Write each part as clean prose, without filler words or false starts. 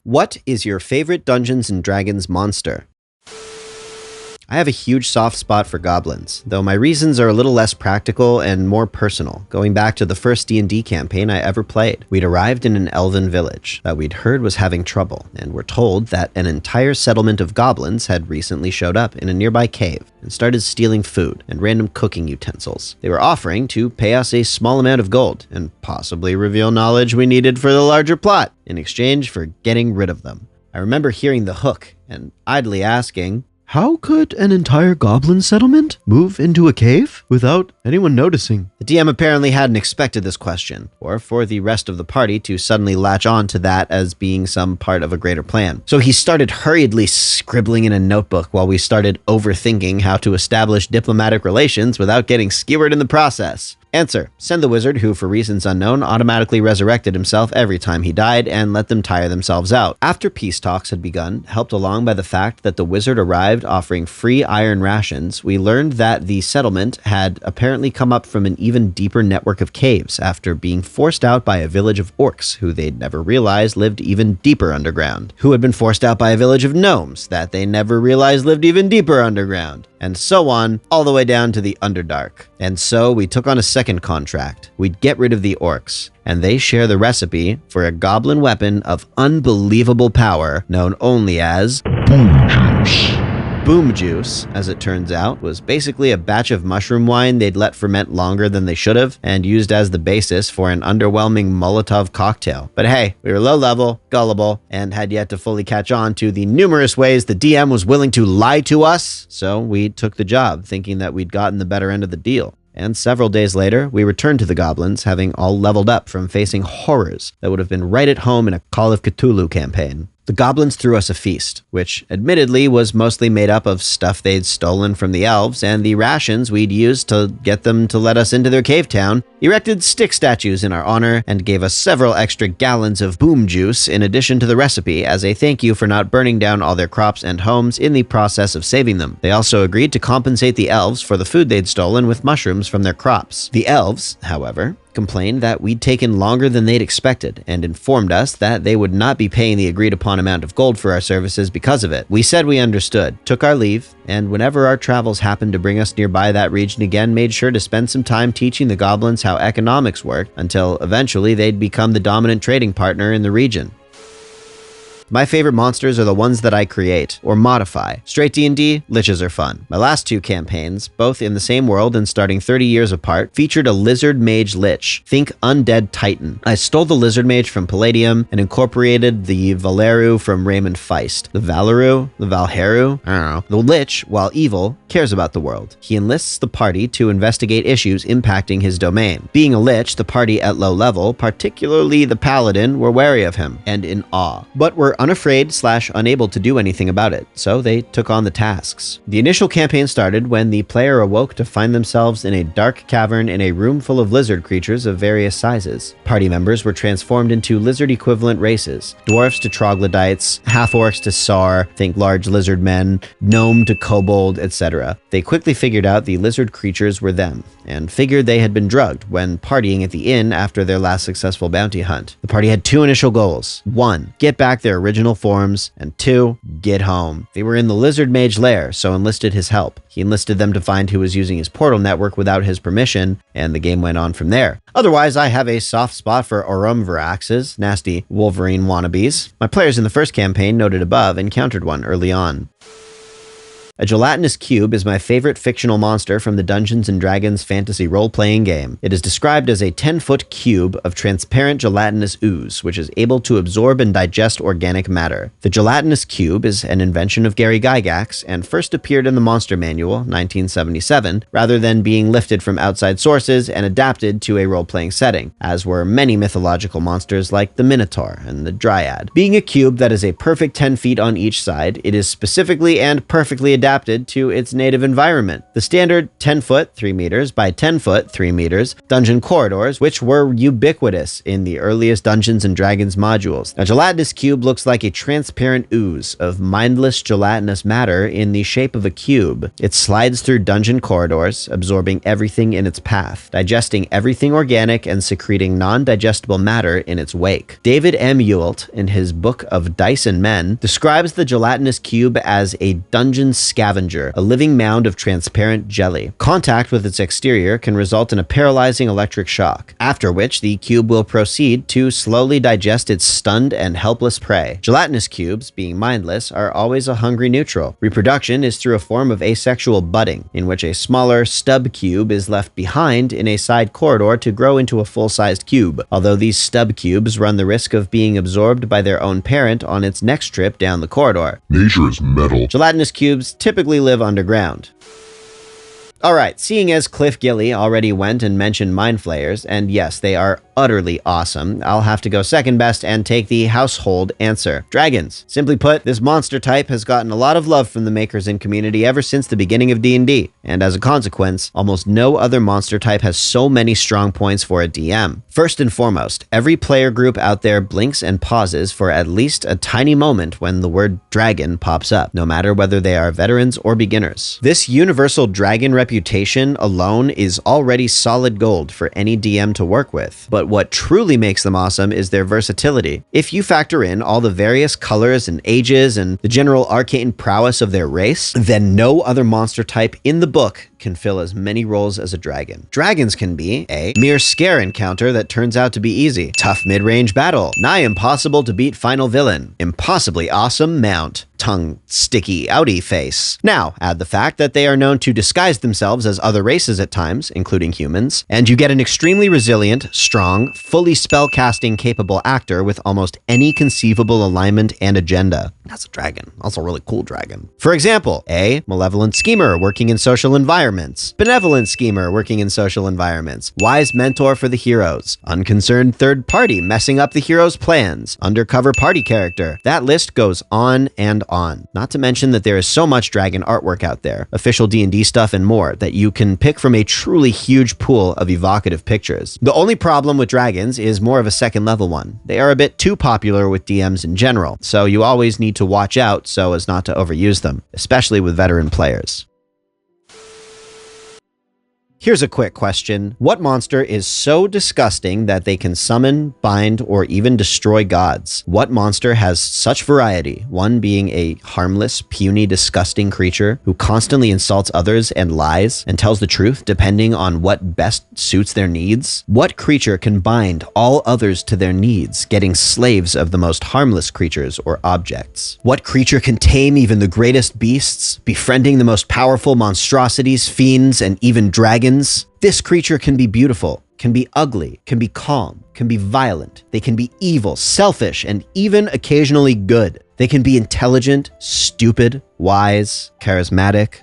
What is your favorite Dungeons & Dragons monster? I have a huge soft spot for goblins, though my reasons are a little less practical and more personal, going back to the first D&D campaign I ever played. We'd arrived in an elven village that we'd heard was having trouble, and were told that an entire settlement of goblins had recently showed up in a nearby cave and started stealing food and random cooking utensils. They were offering to pay us a small amount of gold and possibly reveal knowledge we needed for the larger plot in exchange for getting rid of them. I remember hearing the hook and idly asking, how could an entire goblin settlement move into a cave without anyone noticing? The DM apparently hadn't expected this question, or for the rest of the party to suddenly latch on to that as being some part of a greater plan. So he started hurriedly scribbling in a notebook while we started overthinking how to establish diplomatic relations without getting skewered in the process. Answer: send the wizard, who for reasons unknown automatically resurrected himself every time he died, and let them tire themselves out. After peace talks had begun, helped along by the fact that the wizard arrived offering free iron rations, we learned that the settlement had apparently come up from an even deeper network of caves after being forced out by a village of orcs who they'd never realized lived even deeper underground, who had been forced out by a village of gnomes that they never realized lived even deeper underground, and so on, all the way down to the Underdark. And so we took on a second contract. We'd get rid of the orcs, and they share the recipe for a goblin weapon of unbelievable power known only as Boom Juice. Boom Juice, as it turns out, was basically a batch of mushroom wine they'd let ferment longer than they should have, and used as the basis for an underwhelming Molotov cocktail. But hey, we were low level, gullible, and had yet to fully catch on to the numerous ways the DM was willing to lie to us, so we took the job, thinking that we'd gotten the better end of the deal. And several days later, we returned to the goblins, having all leveled up from facing horrors that would have been right at home in a Call of Cthulhu campaign. The goblins threw us a feast, which admittedly was mostly made up of stuff they'd stolen from the elves, and the rations we'd used to get them to let us into their cave town, erected stick statues in our honor, and gave us several extra gallons of boom juice in addition to the recipe as a thank you for not burning down all their crops and homes in the process of saving them. They also agreed to compensate the elves for the food they'd stolen with mushrooms from their crops. The elves, however, complained that we'd taken longer than they'd expected and informed us that they would not be paying the agreed upon amount of gold for our services because of it. We said we understood, took our leave, and whenever our travels happened to bring us nearby that region again, made sure to spend some time teaching the goblins how economics worked until eventually they'd become the dominant trading partner in the region. My favorite monsters are the ones that I create, or modify. Straight D&D, liches are fun. My last two campaigns, both in the same world and starting 30 years apart, featured a lizard mage lich. Think undead titan. I stole the lizard mage from Palladium and incorporated the Valeru from Reinemann Feist. The Valeru? The Valheru? I don't know. The lich, while evil, cares about the world. He enlists the party to investigate issues impacting his domain. Being a lich, the party at low level, particularly the paladin, were wary of him and in awe, but were unafraid/unable to do anything about it, so they took on the tasks. The initial campaign started when the player awoke to find themselves in a dark cavern in a room full of lizard creatures of various sizes. Party members were transformed into lizard-equivalent races, dwarfs to troglodytes, half-orcs to Sar, think large lizard men, gnome to kobold, etc. They quickly figured out the lizard creatures were them, and figured they had been drugged when partying at the inn after their last successful bounty hunt. The party had two initial goals. 1, get back their original forms, and 2, get home. They were in the lizard mage lair, so enlisted his help. He enlisted them to find who was using his portal network without his permission, and the game went on from there. Otherwise, I have a soft spot for Orumviraxes, nasty Wolverine wannabes. My players in the first campaign, noted above, encountered one early on. A gelatinous cube is my favorite fictional monster from the Dungeons & Dragons fantasy role-playing game. It is described as a 10-foot cube of transparent gelatinous ooze, which is able to absorb and digest organic matter. The gelatinous cube is an invention of Gary Gygax and first appeared in the Monster Manual, 1977, rather than being lifted from outside sources and adapted to a role-playing setting, as were many mythological monsters like the Minotaur and the Dryad. Being a cube that is a perfect 10 feet on each side, it is specifically and perfectly adapted adapted to its native environment. The standard 10 foot 3 meters by 10 foot 3 meters dungeon corridors, which were ubiquitous in the earliest Dungeons and Dragons modules. A gelatinous cube looks like a transparent ooze of mindless gelatinous matter in the shape of a cube. It slides through dungeon corridors, absorbing everything in its path, digesting everything organic and secreting non-digestible matter in its wake. David M. Ewelt, in his book of Dice and Men, describes the gelatinous cube as a dungeon scavenger, a living mound of transparent jelly. Contact with its exterior can result in a paralyzing electric shock, after which the cube will proceed to slowly digest its stunned and helpless prey. Gelatinous cubes, being mindless, are always a hungry neutral. Reproduction is through a form of asexual budding, in which a smaller stub cube is left behind in a side corridor to grow into a full-sized cube, although these stub cubes run the risk of being absorbed by their own parent on its next trip down the corridor. Nature is metal. Gelatinous cubes typically live underground. Alright, seeing as Cliff Gilly already went and mentioned Mind Flayers, and yes, they are utterly awesome, I'll have to go second best and take the household answer. Dragons. Simply put, this monster type has gotten a lot of love from the makers and community ever since the beginning of D&D, and as a consequence, almost no other monster type has so many strong points for a DM. First and foremost, every player group out there blinks and pauses for at least a tiny moment when the word dragon pops up, no matter whether they are veterans or beginners. This universal dragon reputation alone is already solid gold for any DM to work with, but what truly makes them awesome is their versatility. If you factor in all the various colors and ages and the general arcane prowess of their race, then no other monster type in the book can fill as many roles as a dragon. Dragons can be a mere scare encounter that turns out to be easy, tough mid-range battle, nigh impossible to beat final villain, impossibly awesome mount, tongue sticky outy face. Now, add the fact that they are known to disguise themselves as other races at times, including humans, and you get an extremely resilient, strong, fully spell-casting capable actor with almost any conceivable alignment and agenda. That's a dragon. Also a really cool dragon. For example, a malevolent schemer working in social environments, benevolent schemer working in social environments, wise mentor for the heroes, unconcerned third party messing up the hero's plans, undercover party character. That list goes on and on. Not to mention that there is so much dragon artwork out there, official D&D stuff and more, that you can pick from a truly huge pool of evocative pictures. The only problem with dragons is more of a second level one. They are a bit too popular with DMs in general, so you always need to watch out so as not to overuse them, especially with veteran players. Here's a quick question. What monster is so disgusting that they can summon, bind, or even destroy gods? What monster has such variety, one being a harmless, puny, disgusting creature who constantly insults others and lies and tells the truth depending on what best suits their needs? What creature can bind all others to their needs, getting slaves of the most harmless creatures or objects? What creature can tame even the greatest beasts, befriending the most powerful monstrosities, fiends, and even dragons? This creature can be beautiful, can be ugly, can be calm, can be violent. They can be evil, selfish, and even occasionally good. They can be intelligent, stupid, wise, charismatic,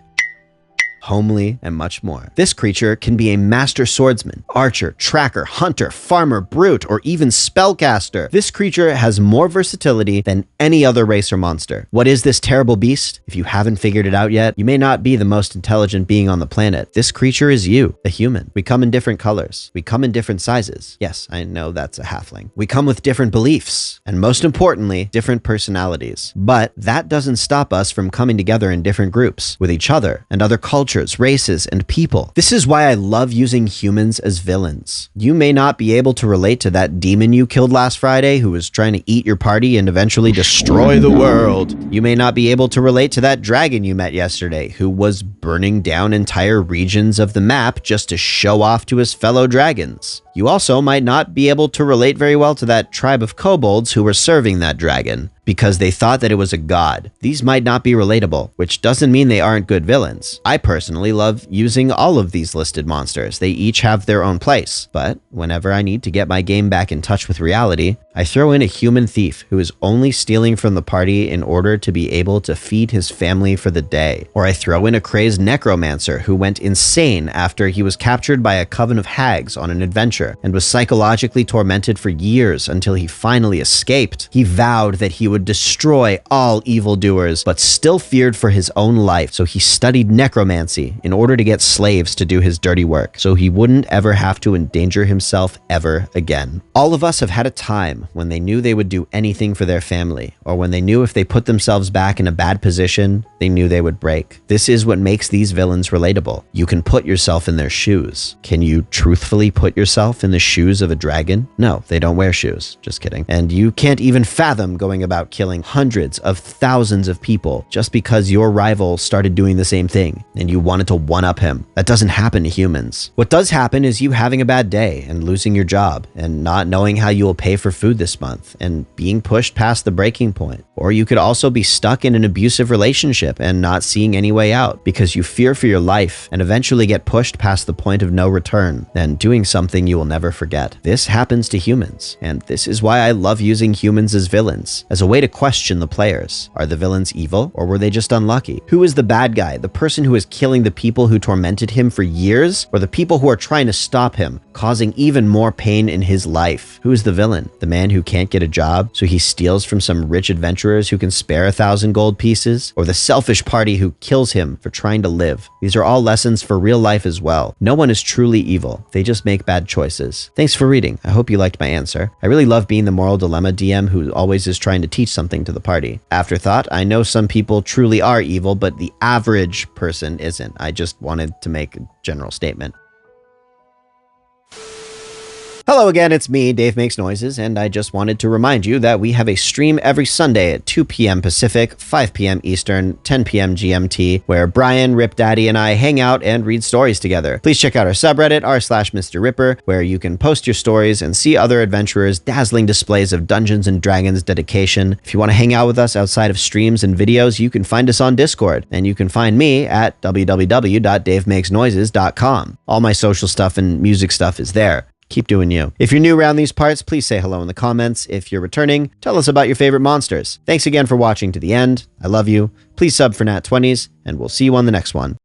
homely, and much more. This creature can be a master swordsman, archer, tracker, hunter, farmer, brute, or even spellcaster. This creature has more versatility than any other race or monster. What is this terrible beast? If you haven't figured it out yet, you may not be the most intelligent being on the planet. This creature is you, a human. We come in different colors. We come in different sizes. Yes, I know that's a halfling. We come with different beliefs, and most importantly, different personalities. But that doesn't stop us from coming together in different groups, with each other and other cultures, races, and people. This is why I love using humans as villains. You may not be able to relate to that demon you killed last Friday who was trying to eat your party and eventually destroy the world. You may not be able to relate to that dragon you met yesterday who was burning down entire regions of the map just to show off to his fellow dragons. You also might not be able to relate very well to that tribe of kobolds who were serving that dragon because they thought that it was a god. These might not be relatable, which doesn't mean they aren't good villains. I personally love using all of these listed monsters. They each have their own place, but whenever I need to get my game back in touch with reality, I throw in a human thief who is only stealing from the party in order to be able to feed his family for the day. Or I throw in a crazed necromancer who went insane after he was captured by a coven of hags on an adventure and was psychologically tormented for years until he finally escaped. He vowed that he would destroy all evildoers, but still feared for his own life, so he studied necromancy in order to get slaves to do his dirty work, so he wouldn't ever have to endanger himself ever again. All of us have had a time when they knew they would do anything for their family, or when they knew if they put themselves back in a bad position, they knew they would break. This is what makes these villains relatable. You can put yourself in their shoes. Can you truthfully put yourself in the shoes of a dragon? No, they don't wear shoes. Just kidding. And you can't even fathom going about killing hundreds of thousands of people just because your rival started doing the same thing and you wanted to one-up him. That doesn't happen to humans. What does happen is you having a bad day and losing your job and not knowing how you will pay for food this month and being pushed past the breaking point. Or you could also be stuck in an abusive relationship and not seeing any way out because you fear for your life and eventually get pushed past the point of no return and doing something you will never forget. This happens to humans, and this is why I love using humans as villains, as a way to question the players. Are the villains evil, or were they just unlucky? Who is the bad guy? The person who is killing the people who tormented him for years, or the people who are trying to stop him, causing even more pain in his life? Who is the villain? The man who can't get a job, so he steals from some rich adventurers who can spare 1,000 gold pieces, or the selfish party who kills him for trying to live? These are all lessons for real life as well. No one is truly evil. They just make bad choices. Thanks for reading. I hope you liked my answer. I really love being the moral dilemma DM who always is trying to teach something to the party. Afterthought, I know some people truly are evil, but the average person isn't. I just wanted to make a general statement. Hello again, it's me, Dave Makes Noises, and I just wanted to remind you that we have a stream every Sunday at 2 p.m. Pacific, 5 p.m. Eastern, 10 p.m. GMT, where Brian, Rip Daddy, and I hang out and read stories together. Please check out our subreddit, r/Mr. Ripper, where you can post your stories and see other adventurers' dazzling displays of Dungeons & Dragons dedication. If you want to hang out with us outside of streams and videos, you can find us on Discord, and you can find me at www.davemakesnoises.com. All my social stuff and music stuff is there. Keep doing you. If you're new around these parts, please say hello in the comments. If you're returning, tell us about your favorite monsters. Thanks again for watching to the end. I love you. Please sub for Nat 20s, and we'll see you on the next one.